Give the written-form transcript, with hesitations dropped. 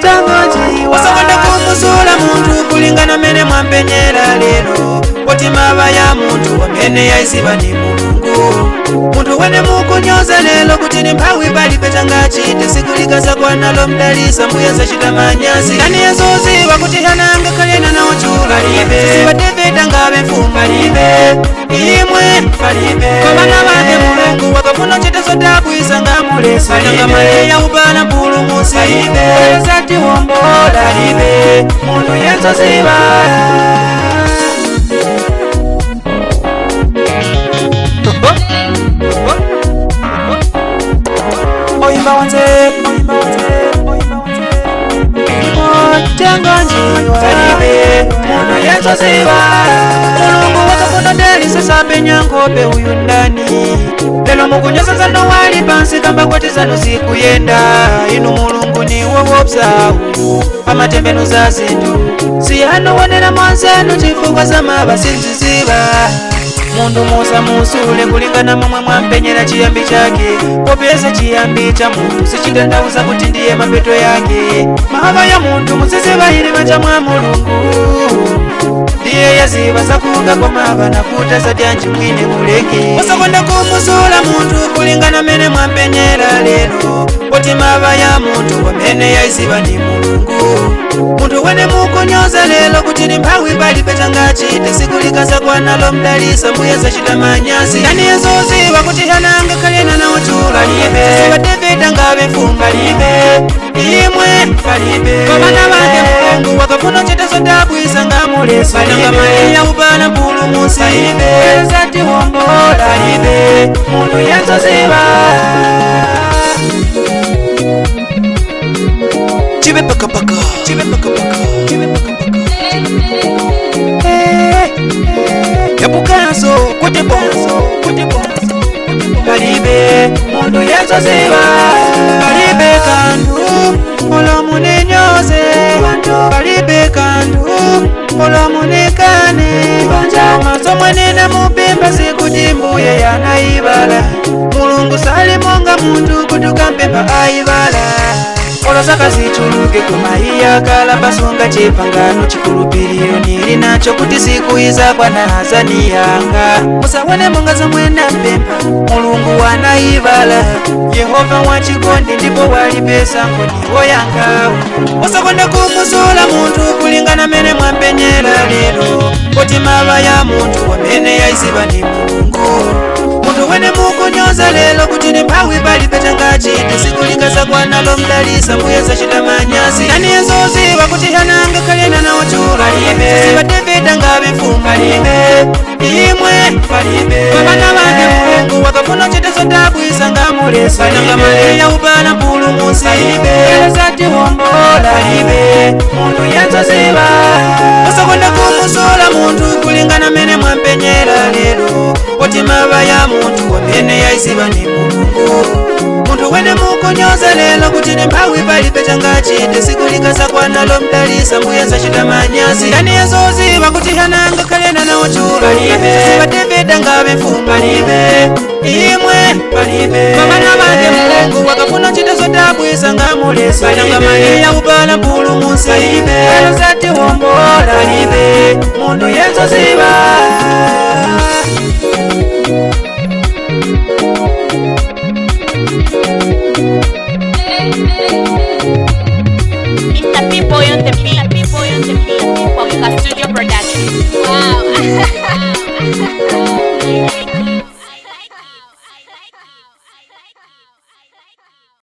tangojiwa osobola kumusula muntu kulingana mene mwampenyera lero poti mava ya muntu wamene yaisiba ni mulungu muntu wene mukunyoza lelo kuti ni mphawi pali petangachite sikulikaza kwanalo mdalisa mbuya zachita manyazi nani yazoziwa kuti hananga kalena na ochula libe sibateveta ngabe mfumba libe imwe palibe komana bake mulungu wakafuna chita zodakwisa nga mulesi nanga maleya ubana mpulumusi libe zati wombola libe muntu yenzoziba Oimba wanze tangonjiwa kalibe mwana yenzoziba mulungu wakafuna deli sasa penyankope uyu ndani lelo mukunyosa zano wali pansi kamba kwati zano zikuyenda inu mulungu ni wowopsa uyu amatembeno za zindu siyano wanena mwanzanu chifukwa zamaba sinziziba mundu musa musule kulingana momwe mwampenyera chiyambi chake popeza chiyambi cha muntu sichitandauza kuti ndiye mapeto yake mahava ya muntu musiziba ili manja mwa mulungu ndiye yaziba zakuga kwa mava na kuta za dyanji mwine muleke usakonda kumusula muntu kulingana mene mwampenyera lero poti mava ya muntu wamene yaisiba ni mulungu muntu wene mukunyoza lelo kuti ni mphawi pali petangachite sikulikaza kwanalo mdalisa mbuya zachita manyazi nani yazoziwa kuti hananga kalena na ochula libe sibateveta ngabe mfumba libe imwe palibe komana bake mulungu wakafuna chita zodabwisa nga mulesi nanga maleya ubana mpulumusi libe zati wombola libe muntu yenzoziba chibe pakapaka yabukanso kuti bonso kalibe mundu yenzoziba kalibe kandu olomunenyoze kalibe kandu olomunekane maso mwenene mupimba sikuti mbuye yanaibala mulungu salimonga muntu kutuka mpemba aibala olosaka zichuluke kumaiya kala basunga chipangano chikulupiliro nili nacho kuti sikuiza kwa nazani yanga musawone mongaza mwena mpemba mulungu wanaibala yehova wachikondi ndipo walipesa nkoniwo yanga usakonda kumusula muntu kulingana mene mwampenyera lero poti mava ya muntu wamene yaisiba ni mulungu muntu wene mukunyoza lelo kuti ni mphawi pali petangachite sikulikaza kwanalo mdalisa mbuya zachita manyazi nani yazoziwa kuti hananga kalena na ochula libe sibateveta ngabe mfumba libe imwe palibe komana bake mulungu wakafuna chita zodabwisa nga mulesi nanga maleya ubana mpulumusi libe zati wombola libe muntu yenzoziba usakonda kumusula muntu kulingana mene mwampenyera lero poti mava ya muntu wamene yaisiba ni mulungu muntu wene mukunyoza lelo kuti ni mphawi pali petangachite sikulikaza kwanalo mdalisa mbuya zachita manyazi nani yazoziba kuti hananga kalena na ochula libe sibateveta ngabe mfumba libe imwe palibe komana bake mulungu wakafuna chita zodabwisa nga mulesi nanga maleya ubana mpulumusi libe zati wombola libe muntu yenzoziba Mr. P-Boy on the beat, P-Boy on the beat, Popka Studio Production. Wow.